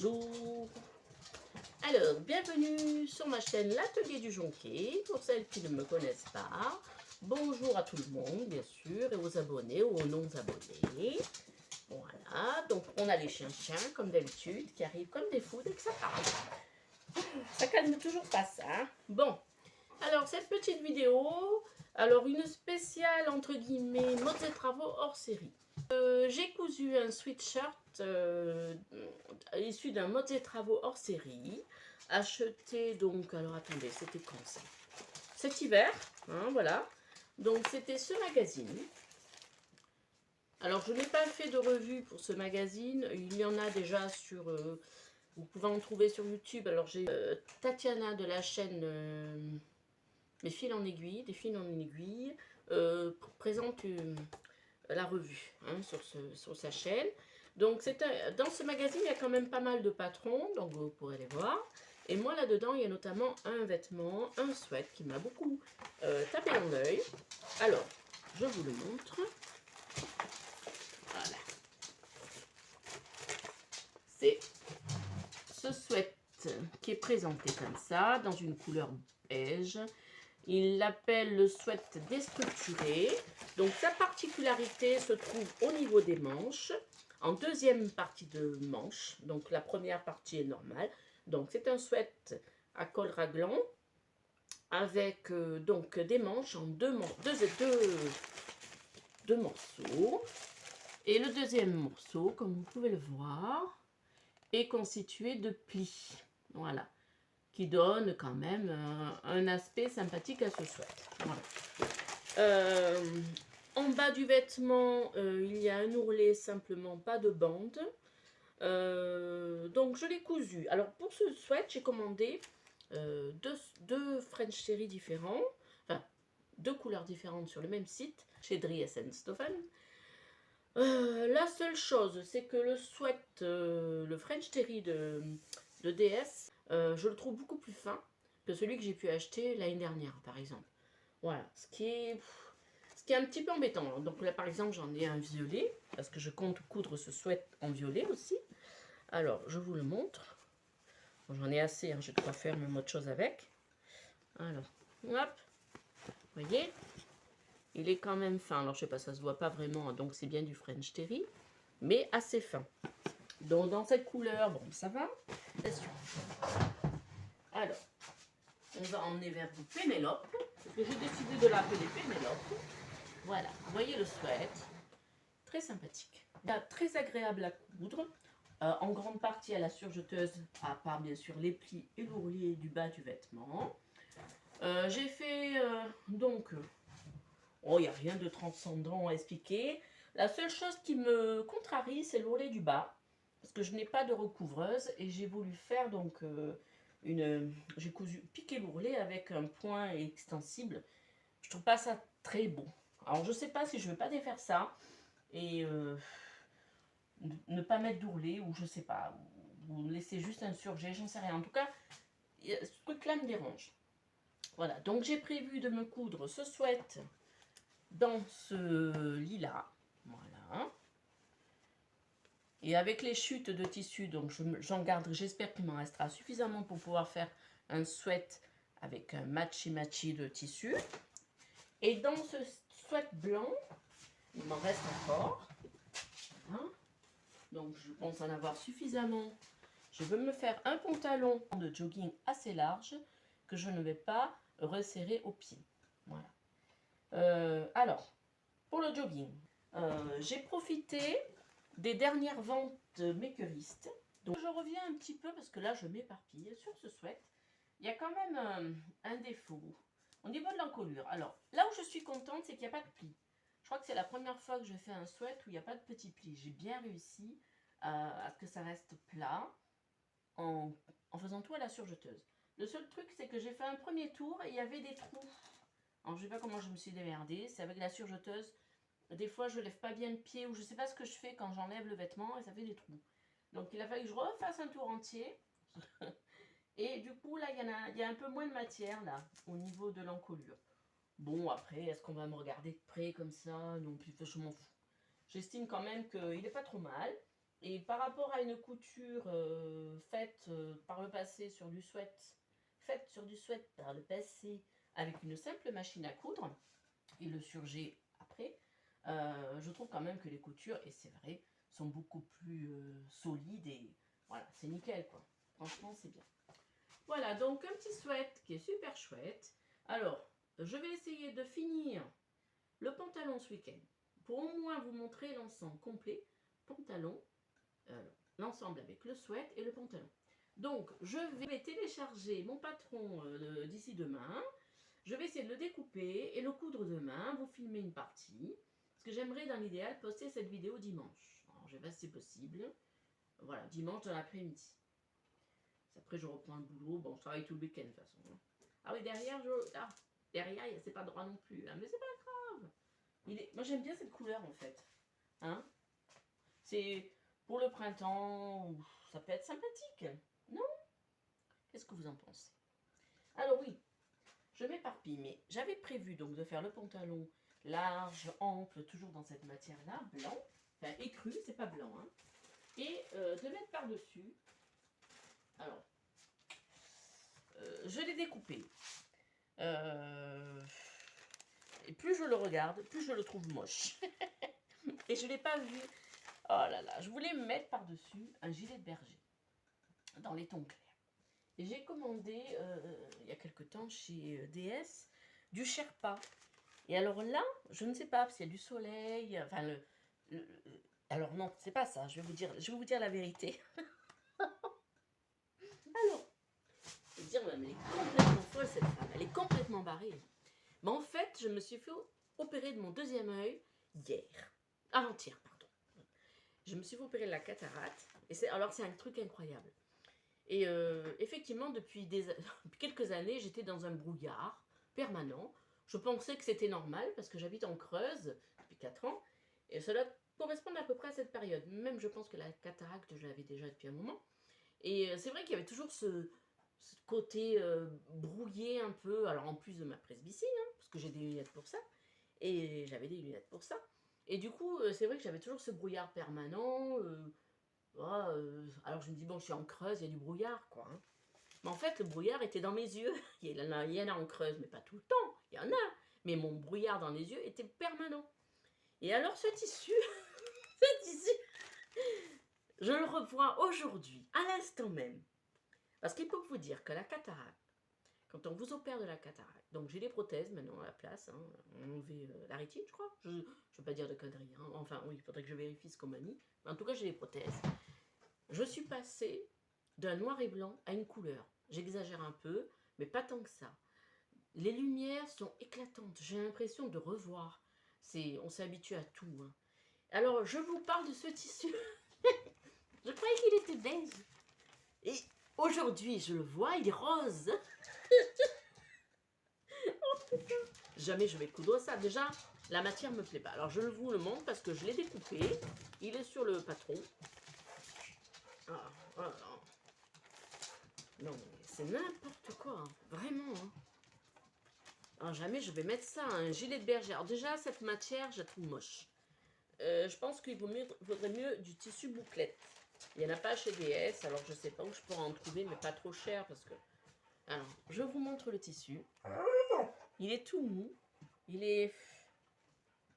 Bonjour. Alors, bienvenue sur ma chaîne L'Atelier du Jonquet. Pour celles qui ne me connaissent pas, bonjour à tout le monde, bien sûr, et aux abonnés ou aux non-abonnés. Voilà, donc on a les chiens comme d'habitude qui arrivent comme des fous dès que ça parle. Ça calme toujours pas ça. Hein. Bon, alors cette petite vidéo, alors une spéciale entre guillemets modes et travaux hors série. J'ai cousu un sweatshirt issu d'un mode et travaux hors série, acheté donc, alors attendez, c'était quand ça? Cet hiver, hein, voilà. Donc c'était ce magazine. Alors je n'ai pas fait de revue pour ce magazine, il y en a déjà sur, vous pouvez en trouver sur YouTube. Alors j'ai Tatiana de la chaîne Mes fils en aiguille, des fils en aiguille, présente la revue hein, sur sa chaîne. Donc dans ce magazine, il y a quand même pas mal de patrons, donc vous pourrez les voir. Et moi là-dedans, il y a notamment un vêtement, un sweat qui m'a beaucoup tapé dans l'œil. Alors, je vous le montre. Voilà. C'est ce sweat qui est présenté comme ça, dans une couleur beige. Il l'appelle le sweat déstructuré. Donc sa particularité se trouve au niveau des manches, en deuxième partie de manche. Donc la première partie est normale. Donc c'est un sweat à col raglan avec donc des manches en deux morceaux. Et le deuxième morceau, comme vous pouvez le voir, est constitué de plis. Voilà. Qui donne quand même un aspect sympathique à ce sweat. Voilà. En bas du vêtement, il y a un ourlet simplement, pas de bande. Donc je l'ai cousu. Alors pour ce sweat, j'ai commandé deux French Terry différents, enfin deux couleurs différentes sur le même site, chez Dries & Stoffen. La seule chose, c'est que le sweat, le French Terry de DS, je le trouve beaucoup plus fin que celui que j'ai pu acheter l'année dernière, par exemple. Voilà, ce qui est un petit peu embêtant. Donc là, par exemple, j'en ai un violet, parce que je compte coudre ce sweat en violet aussi. Alors, je vous le montre. Bon, j'en ai assez, hein, je dois faire même autre chose avec. Alors, hop, vous voyez, il est quand même fin. Alors, je sais pas, ça se voit pas vraiment, donc c'est bien du French Terry, mais assez fin. Donc, dans cette couleur, bon, ça va. Alors, on va emmener vers vous Pénélope, parce que j'ai décidé de l'appeler Pénélope. Voilà, vous voyez le sweat, très sympathique. Très agréable à coudre, en grande partie à la surjeteuse, à part bien sûr les plis et l'ourlet du bas du vêtement. J'ai fait donc, oh, il n'y a rien de transcendant à expliquer. La seule chose qui me contrarie, c'est l'ourlet du bas, parce que je n'ai pas de recouvreuse et j'ai voulu faire donc j'ai piqué l'ourlet avec un point extensible. Je trouve pas ça très beau. Alors je sais pas si je veux pas défaire ça et ne pas mettre d'ourlet ou je sais pas, ou laisser juste insurgé, j'en sais rien. En tout cas, ce truc-là me dérange. Voilà, donc j'ai prévu de me coudre ce sweat dans ce lilas. Voilà. Et avec les chutes de tissu, donc j'en garde, j'espère qu'il m'en restera suffisamment pour pouvoir faire un sweat avec un matchy de tissu. Et dans ce sweat blanc, il m'en reste encore. Voilà. Donc je pense en avoir suffisamment. Je veux me faire un pantalon de jogging assez large que je ne vais pas resserrer au pied. Voilà. Alors, pour le jogging, j'ai profité des dernières ventes makeristes. Donc je reviens un petit peu parce que là je m'éparpille sur ce sweat. Il y a quand même un défaut au niveau de l'encolure. Alors là où je suis contente, c'est qu'il n'y a pas de plis. Je crois que c'est la première fois que je fais un sweat où il n'y a pas de petits plis. J'ai bien réussi à ce que ça reste plat en faisant tout à la surjeteuse. Le seul truc, c'est que j'ai fait un premier tour et il y avait des trous. Alors je ne sais pas comment je me suis démerdée. C'est avec la surjeteuse. Des fois, je ne lève pas bien le pied ou je ne sais pas ce que je fais quand j'enlève le vêtement et ça fait des trous. Donc, il a fallu que je refasse un tour entier. Et du coup, là, il y a un peu moins de matière, là, au niveau de l'encolure. Bon, après, est-ce qu'on va me regarder de près comme ça? Non, plus je m'en fous. J'estime quand même qu'il n'est pas trop mal. Et par rapport à une couture faite par le passé sur du sweat, faite sur du sweat par le passé avec une simple machine à coudre et le surgé après, je trouve quand même que les coutures, et c'est vrai, sont beaucoup plus solides et voilà, c'est nickel quoi. Franchement, c'est bien. Voilà, donc un petit sweat qui est super chouette. Alors, je vais essayer de finir le pantalon ce week-end pour au moins vous montrer l'ensemble complet. Pantalon, l'ensemble avec le sweat et le pantalon. Donc, je vais télécharger mon patron d'ici demain. Je vais essayer de le découper et le coudre demain, vous filmer une partie. Parce que j'aimerais dans l'idéal poster cette vidéo dimanche. Alors, je ne sais pas si c'est possible. Voilà, dimanche dans l'après-midi. Après, je reprends le boulot. Bon, je travaille tout le week-end de toute façon. Ah oui, derrière, derrière, c'est pas droit non plus. Hein, mais c'est pas grave. Moi, j'aime bien cette couleur en fait. Hein, c'est pour le printemps, ça peut être sympathique. Non? Qu'est-ce que vous en pensez? Alors oui, je m'éparpille, mais j'avais prévu donc de faire le pantalon large, ample, toujours dans cette matière-là, blanc, enfin écru, c'est pas blanc, hein, et de mettre par-dessus. Alors, je l'ai découpé. Et plus je le regarde, plus je le trouve moche. Et je ne l'ai pas vu. Oh là là, je voulais mettre par-dessus un gilet de berger dans les tons clairs. Et j'ai commandé il y a quelque temps chez DS du Sherpa. Et alors là, je ne sais pas, parce qu'il y a du soleil, enfin alors non, c'est pas ça, je vais vous dire la vérité. Alors, je vais dire, elle est complètement folle cette femme, elle est complètement barrée. Mais en fait, je me suis fait opérer de mon deuxième œil avant-hier, pardon. Je me suis fait opérer de la cataracte, et alors c'est un truc incroyable. Et effectivement, depuis quelques années, j'étais dans un brouillard permanent. Je pensais que c'était normal parce que j'habite en Creuse depuis 4 ans. Et cela correspond à peu près à cette période. Même je pense que la cataracte, je l'avais déjà depuis un moment. Et c'est vrai qu'il y avait toujours ce côté brouillé un peu. Alors en plus de ma presbytie, hein, parce que j'ai des lunettes pour ça. Et j'avais des lunettes pour ça. Et du coup, c'est vrai que j'avais toujours ce brouillard permanent. Alors je me dis, bon, je suis en Creuse, il y a du brouillard, quoi. Hein. Mais en fait, le brouillard était dans mes yeux. Il y en a en Creuse, mais pas tout le temps. Il y en a. Mais mon brouillard dans les yeux était permanent. Et alors, ce tissu, je le revois aujourd'hui, à l'instant même. Parce qu'il faut vous dire que la cataracte, quand on vous opère de la cataracte, donc j'ai des prothèses maintenant à la place, hein, on enlevait la rétine, je crois. Je ne veux pas dire de conneries. Hein. Enfin, oui, il faudrait que je vérifie ce qu'on m'a mis. Mais en tout cas, j'ai des prothèses. Je suis passée d'un noir et blanc à une couleur. J'exagère un peu, mais pas tant que ça. Les lumières sont éclatantes. J'ai l'impression de revoir. On s'est habitué à tout. Hein. Alors, je vous parle de ce tissu. Je croyais qu'il était beige. Et aujourd'hui, je le vois, il est rose. Oh putain. Jamais je vais coudre ça. Déjà, la matière me plaît pas. Alors, je vous le montre parce que je l'ai découpé. Il est sur le patron. Ah, oh là. Non, mais c'est n'importe quoi, hein. Vraiment. Hein. Alors, jamais je vais mettre ça, un gilet de berger. Alors déjà, cette matière, je la trouve moche. Je pense qu'il vaudrait mieux du tissu bouclette. Il n'y en a pas chez DS, alors je sais pas où je pourrais en trouver, mais pas trop cher parce que... Alors, je vous montre le tissu. Il est tout mou. Il est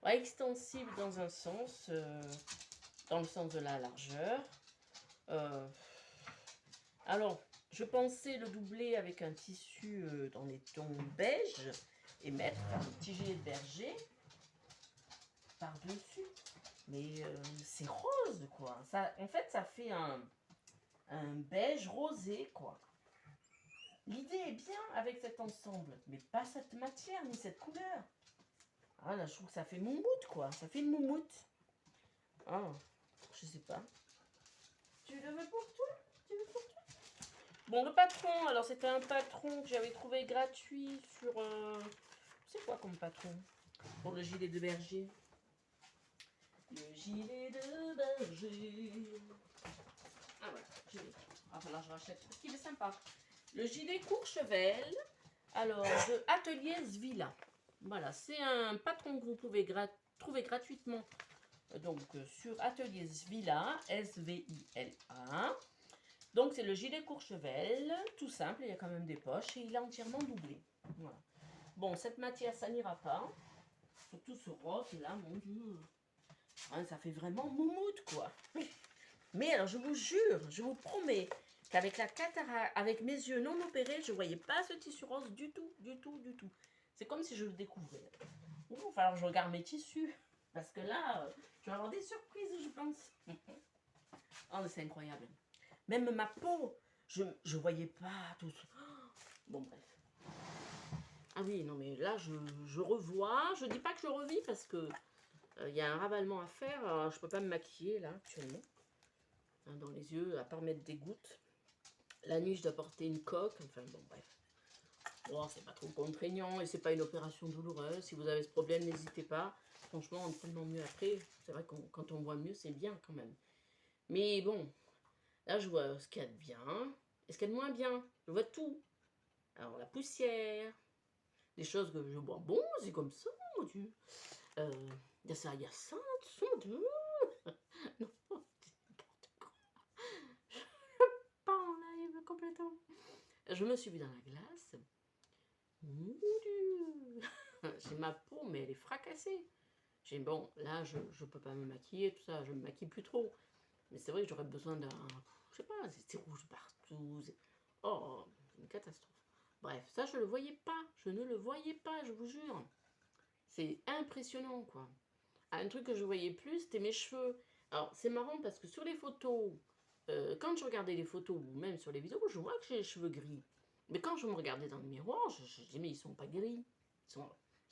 extensible dans un sens, dans le sens de la largeur. Alors, je pensais le doubler avec un tissu dans les tons beige et mettre un petit gilet de berger par-dessus. Mais c'est rose, quoi. Ça, en fait, ça fait un beige rosé, quoi. L'idée est bien avec cet ensemble, mais pas cette matière ni cette couleur. Ah là, je trouve que ça fait moumoute, quoi. Ça fait une moumoute. Ah, je sais pas. Tu le veux pour toi? Tu veux pour toi? Bon, le patron, alors c'était un patron que j'avais trouvé gratuit sur... c'est quoi comme patron? Pour le gilet de berger. Le gilet de berger. Ah voilà, gilet. Ah voilà, je rachète parce qu'il est sympa. Le gilet Courchevel, alors de Atelier Zvila. Voilà, c'est un patron que vous pouvez trouver gratuitement donc sur Atelier Svila, S-V-I-L-A. Donc c'est le gilet Courchevel, tout simple, il y a quand même des poches et il est entièrement doublé. Voilà. Bon, cette matière, ça n'ira pas. Surtout ce rose là, mon Dieu. Hein, ça fait vraiment moumoute quoi. Mais alors je vous jure, je vous promets qu'avec la cataracte, avec mes yeux non opérés, je ne voyais pas ce tissu rose du tout, du tout, du tout. C'est comme si je le découvrais. Il va falloir que je regarde mes tissus. Parce que là, je vais avoir des surprises, je pense. Oh, mais c'est incroyable. Même ma peau, je ne voyais pas tout ça. Bon, bref. Ah oui, non, mais là, je revois. Je dis pas que je revis parce que y a un ravalement à faire. Alors, je peux pas me maquiller, là, actuellement. Hein, dans les yeux, à part mettre des gouttes. La nuit, je dois porter une coque. Enfin, bon, bref. Bon, c'est pas trop contraignant et c'est pas une opération douloureuse. Si vous avez ce problème, n'hésitez pas. Franchement, on est tellement mieux après. C'est vrai que quand on voit mieux, c'est bien quand même. Mais bon, là, je vois ce qu'il y a de bien et ce qu'il y a de moins bien. Je vois tout. Alors, la poussière, des choses que je vois. Bon, c'est comme ça, mon Dieu. Il y a ça, tout ça. Non, n'importe quoi. Je pars en live complètement. Je me suis vue dans la glace. Mon Dieu. J'ai ma peau, mais elle est fracassée. J'ai bon, là, je peux pas me maquiller, tout ça. Je me maquille plus trop. Mais c'est vrai que j'aurais besoin d'un... Je sais pas, c'est rouge partout. Oh, c'est une catastrophe. Bref, ça, je le voyais pas. Je ne le voyais pas, je vous jure. C'est impressionnant, quoi. Un truc que je voyais plus, c'était mes cheveux. Alors, c'est marrant parce que sur les photos, quand je regardais les photos ou même sur les vidéos, je vois que j'ai les cheveux gris. Mais quand je me regardais dans le miroir, je dis, mais ils sont pas gris. Ça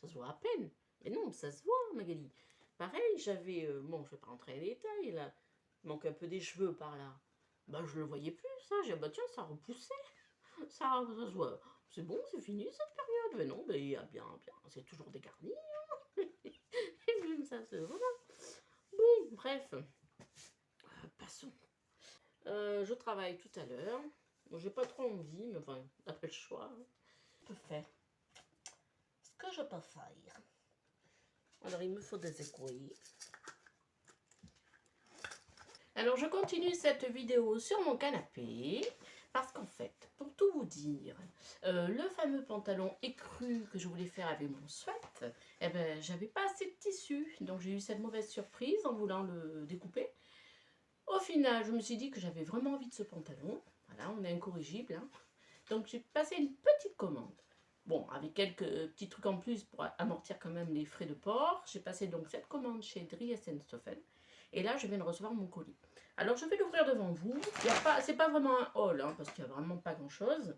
se voit à peine. Mais non, ça se voit, Magali. Pareil, j'avais... bon, je vais pas rentrer dans les détails, là. Il manque un peu des cheveux par là. Bah, je le voyais plus, ça. J'ai dit, bah tiens, ça repoussait. Ça se voit. C'est bon, c'est fini cette période. Mais non, mais bien, c'est toujours dégarni. Hein. Et même ça, c'est voilà. Bon, bref. Passons. Je travaille tout à l'heure. Bon, j'ai pas trop envie, mais enfin, on n'a pas le choix. Je peux faire ce que je peux faire. Alors, il me faut des aiguilles. Alors, je continue cette vidéo sur mon canapé. Parce qu'en fait, pour tout vous dire, le fameux pantalon écru que je voulais faire avec mon sweat, eh ben, j'avais pas assez de tissu. Donc, j'ai eu cette mauvaise surprise en voulant le découper. Au final, je me suis dit que j'avais vraiment envie de ce pantalon. Voilà, on est incorrigible. Hein. Donc, j'ai passé une petite commande. Bon, avec quelques petits trucs en plus pour amortir quand même les frais de port. J'ai passé donc cette commande chez Dries&Stoffen. Et là, je viens de recevoir mon colis. Alors, je vais l'ouvrir devant vous. C'est pas vraiment un haul, hein, parce qu'il n'y a vraiment pas grand-chose.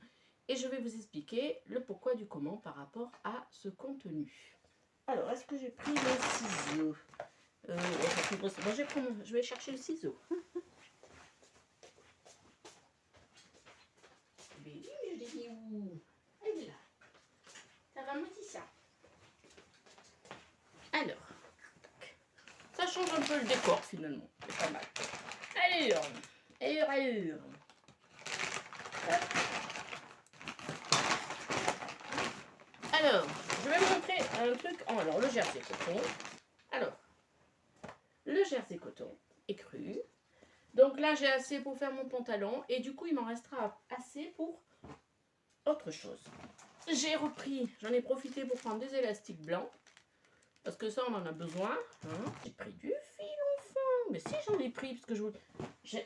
Et je vais vous expliquer le pourquoi du comment par rapport à ce contenu. Alors, est-ce que j'ai pris le ciseau je vais chercher le ciseau. Mais oui, je l'ai mis où? Elle est là. Ça va me dire ça. Alors, ça change un peu le décor finalement. C'est pas mal. Allure. Alors, je vais vous montrer un truc. Oh, alors, le jersey coton. Alors, le jersey coton écru. Donc là, j'ai assez pour faire mon pantalon. Et du coup, il m'en restera assez pour autre chose. J'ai repris, j'en ai profité pour prendre des élastiques blancs. Parce que ça, on en a besoin. Hein. J'ai pris du fil, enfin. Mais si, j'en ai pris, parce que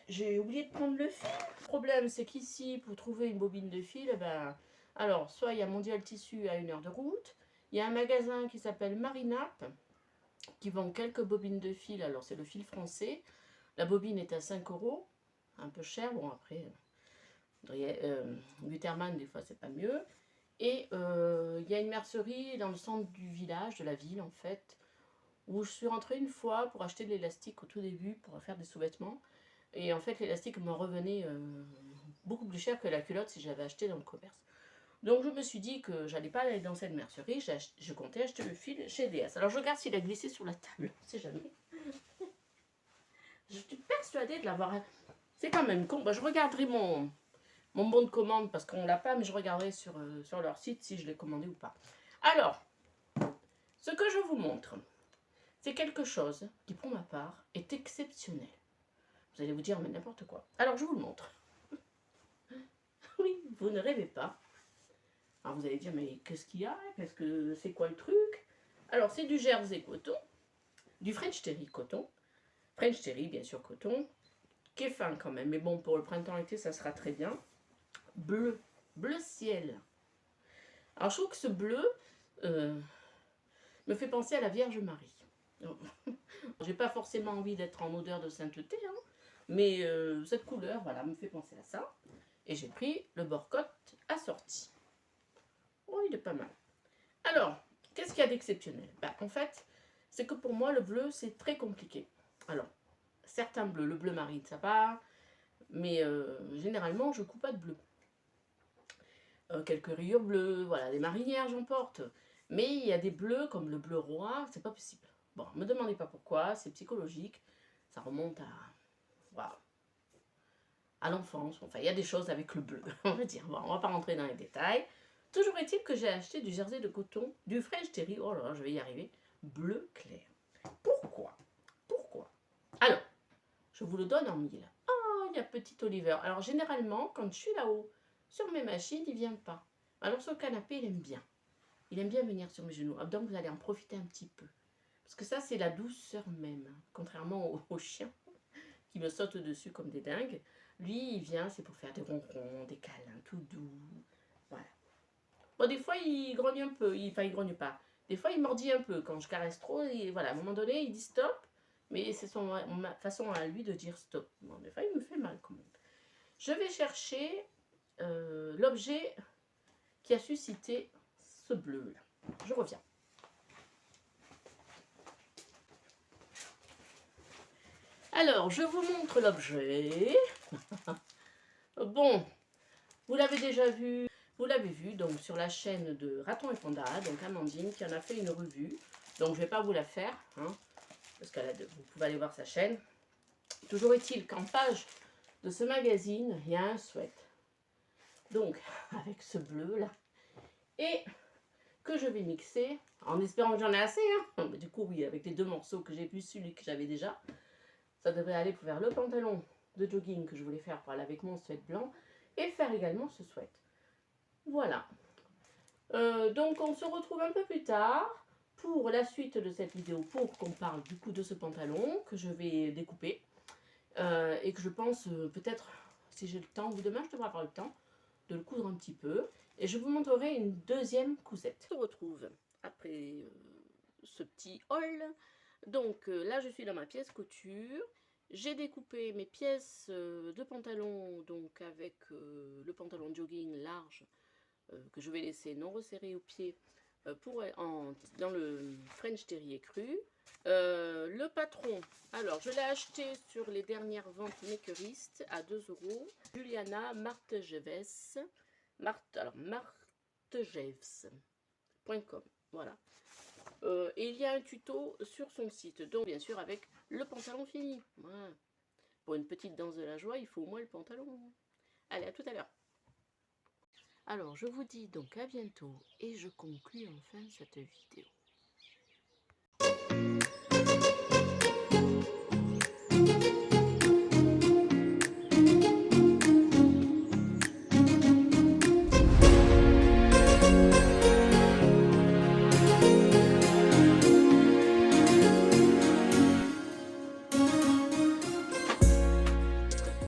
j'ai oublié de prendre le fil. Le problème, c'est qu'ici, pour trouver une bobine de fil, ben, alors, soit il y a Mondial Tissu à 1 heure de route. Il y a un magasin qui s'appelle Marinap, qui vend quelques bobines de fil. Alors, c'est le fil français. La bobine est à 5 €. Un peu cher. Bon, après, Gutermann, des fois, c'est pas mieux. Et il y a une mercerie dans le centre du village, de la ville en fait, où je suis rentrée une fois pour acheter de l'élastique au tout début pour faire des sous-vêtements. Et en fait, l'élastique me revenait beaucoup plus cher que la culotte si j'avais acheté dans le commerce. Donc je me suis dit que j'allais pas aller dans cette mercerie, je comptais acheter le fil chez DS. Alors je regarde s'il a glissé sur la table, on sait jamais. Je suis persuadée de l'avoir... C'est quand même con. Bah, je regarderai mon bon de commande parce qu'on l'a pas, mais je regarderai sur leur site si je l'ai commandé ou pas. Alors, ce que je vous montre, C'est quelque chose qui, pour ma part, est exceptionnel. Vous allez vous dire, mais n'importe quoi. Alors, je vous le montre. Oui, vous ne rêvez pas. Alors, vous allez dire, mais qu'est-ce qu'il y a? C'est quoi le truc? Alors, c'est du jersey coton, du French terry coton. French terry, bien sûr, coton, qui est fin quand même. Mais bon, pour le printemps-été, ça sera très bien. Bleu, bleu ciel. Alors, je trouve que ce bleu me fait penser à la Vierge Marie. J'ai pas forcément envie d'être en odeur de sainteté, hein, mais cette couleur, voilà, me fait penser à ça. Et j'ai pris le bord-côte assorti. Oh, il est pas mal. Alors, qu'est-ce qu'il y a d'exceptionnel? En fait, c'est que pour moi, le bleu, c'est très compliqué. Alors, certains bleus, le bleu marine, ça va, mais généralement, je ne coupe pas de bleu. Quelques rayures bleues, voilà, des marinières, j'en porte. Mais il y a des bleus, comme le bleu roi, c'est pas possible. Bon, ne me demandez pas pourquoi, c'est psychologique. Ça remonte à l'enfance. Enfin, il y a des choses avec le bleu, on va dire. Bon, on va pas rentrer dans les détails. Toujours est-il que j'ai acheté du jersey de coton, du French terry, oh là là, je vais y arriver, bleu clair. Pourquoi? Alors, je vous le donne en mille. Oh, il y a petit Oliver. Alors, généralement, quand je suis là-haut, sur mes machines, il ne vient pas. Alors, sur le canapé, il aime bien. Il aime bien venir sur mes genoux. Donc, vous allez en profiter un petit peu. Parce que ça, c'est la douceur même. Contrairement aux chiens qui me sautent dessus comme des dingues. Lui, il vient, c'est pour faire des ronrons, des câlins, tout doux. Voilà. Bon, des fois, il grogne un peu. Enfin, il grogne pas. Des fois, il mordit un peu. Quand je caresse trop, voilà, à un moment donné, il dit stop. Mais c'est ma façon à lui de dire stop. Bon, des fois, il me fait mal quand même. Je vais chercher l'objet qui a suscité ce bleu-là. Je reviens. Alors, je vous montre l'objet. Bon, vous l'avez déjà vu. Vous l'avez vu donc sur la chaîne de Raton et Panda, donc Amandine qui en a fait une revue. Donc, je ne vais pas vous la faire, hein, parce que vous pouvez aller voir sa chaîne. Toujours est-il qu'en page de ce magazine, il y a un sweat. Donc, avec ce bleu là. Et que je vais mixer, en espérant que j'en ai assez. Hein. Du coup, oui, avec les deux morceaux que j'ai plus celui que j'avais déjà, ça devrait aller pour faire le pantalon de jogging que je voulais faire pour aller avec mon sweat blanc et faire également ce sweat. Voilà. Donc, on se retrouve un peu plus tard pour la suite de cette vidéo, pour qu'on parle du coup de ce pantalon que je vais découper et que je pense peut-être, si j'ai le temps, ou demain je devrais avoir le temps, de le coudre un petit peu. Et je vous montrerai une deuxième cousette. On se retrouve après ce petit haul. Donc là, je suis dans ma pièce couture. J'ai découpé mes pièces de pantalon, donc avec le pantalon jogging large que je vais laisser non resserré au pied dans le French terry écru. Le patron, alors je l'ai acheté sur les dernières ventes makeristes à 2 €. Juliana Martejeves, martejeves.com, voilà. Et il y a un tuto sur son site, donc bien sûr avec le pantalon fini. Voilà. Pour une petite danse de la joie, il faut au moins le pantalon. Allez, à tout à l'heure. Alors, je vous dis donc à bientôt et je conclue enfin cette vidéo.